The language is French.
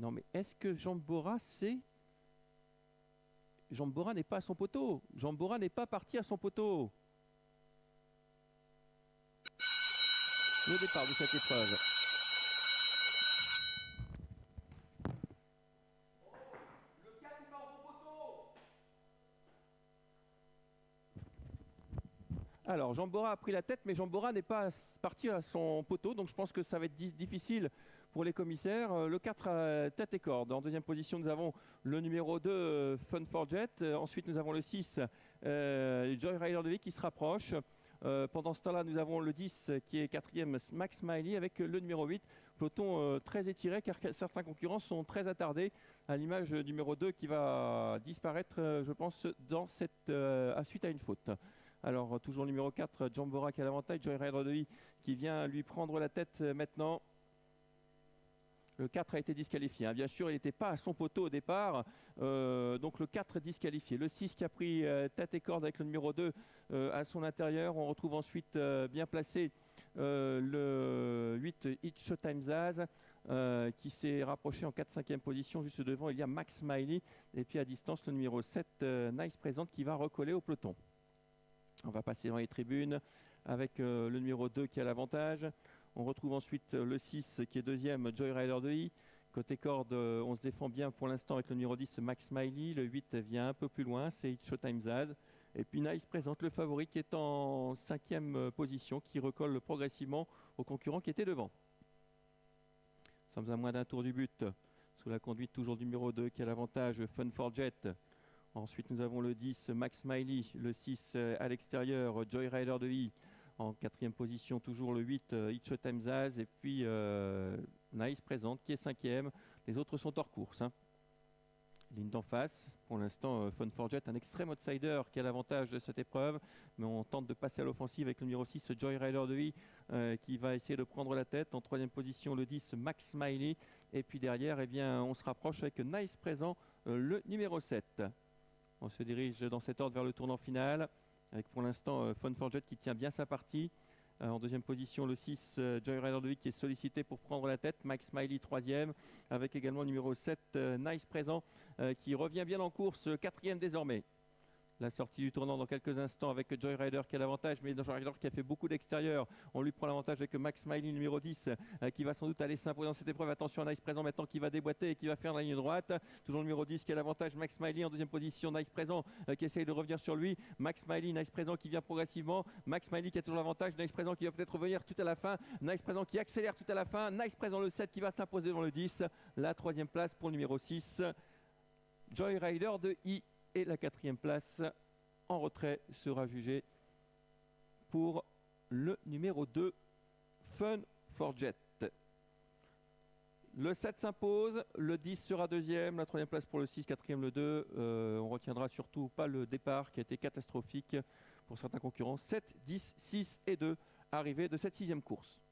Non, mais est-ce que Jambora, c'est... Jambora n'est pas à son poteau. Jambora n'est pas parti à son poteau. Le départ de cette épreuve. Alors, Jambora a pris la tête, mais Jambora n'est pas parti à son poteau, donc je pense que ça va être difficile pour les commissaires. Le 4, tête et corde. En deuxième position, nous avons le numéro 2, Fun for Jet. Ensuite, nous avons le 6, Joy Rider de Vie qui se rapproche. Pendant ce temps-là, nous avons le 10 qui est quatrième, Max Smiley, avec le numéro 8. Peloton très étiré car certains concurrents sont très attardés, à l'image du numéro 2 qui va disparaître, je pense, dans cette, suite à une faute. Alors, toujours numéro 4, Jambora qui a l'avantage, Joy Rider de Vie qui vient lui prendre la tête maintenant. Le 4 a été disqualifié. Bien sûr, il n'était pas à son poteau au départ. Donc le 4 est disqualifié. Le 6 qui a pris tête et corde avec le numéro 2 à son intérieur. On retrouve ensuite bien placé le 8 It's Showtime Zaz qui s'est rapproché en 4-5e position. Juste devant, il y a Max Smiley. Et puis à distance, le numéro 7, Nice Présente, qui va recoller au peloton. On va passer dans les tribunes avec le numéro 2 qui a l'avantage. On retrouve ensuite le 6 qui est deuxième, Joy Rider de I. Côté corde, on se défend bien pour l'instant avec le numéro 10, Max Smiley. Le 8 vient un peu plus loin, c'est Showtime Zaz. Et puis Nice présente le favori qui est en 5e position, qui recolle progressivement aux concurrents qui étaient devant. Nous sommes à moins d'un tour du but, sous la conduite toujours du numéro 2 qui a l'avantage, Fun for Jet. Ensuite, nous avons le 10, Max Smiley. Le 6 à l'extérieur, Joy Rider de I. En 4e position, toujours le 8, It's Showtime Zaz. Et puis Nice présente qui est 5e. Les autres sont hors course. Ligne d'en face. Pour l'instant, Fun for Jet, un extrême outsider qui a l'avantage de cette épreuve. Mais on tente de passer à l'offensive avec le numéro 6, Joy Rider de I, qui va essayer de prendre la tête. En 3e position, le 10, Max Smiley. Et puis derrière, eh bien, on se rapproche avec Nice présent, le numéro 7. On se dirige dans cet ordre vers le tournant final, avec pour l'instant Fun for Jet qui tient bien sa partie. En deuxième position, le 6, Joy Rider de Vic qui est sollicité pour prendre la tête. Max Smiley, 3e, avec également le numéro 7, Nice présent, qui revient bien en course, 4e désormais. La sortie du tournant dans quelques instants avec Joy Rider qui a l'avantage, mais Joy Rider qui a fait beaucoup d'extérieur. On lui prend l'avantage avec Max Smiley, numéro 10, qui va sans doute aller s'imposer dans cette épreuve. Attention à Nice présent maintenant qui va déboîter et qui va faire la ligne droite. Toujours le numéro 10 qui a l'avantage, Max Smiley en deuxième position. Nice présent qui essaye de revenir sur lui. Max Smiley, Nice présent qui vient progressivement. Max Smiley qui a toujours l'avantage. Nice présent qui va peut-être revenir tout à la fin. Nice présent qui accélère tout à la fin. Nice présent le 7 qui va s'imposer devant le 10. La 3e place pour le numéro 6, Joy Rider de I. Et la 4e place en retrait sera jugé pour le numéro 2, Fun for Jet. Le 7 s'impose, le 10 sera deuxième, la 3e place pour le 6, 4e le 2. On retiendra surtout pas le départ qui a été catastrophique pour certains concurrents. 7, 10, 6 et 2 arrivés de cette 6e course.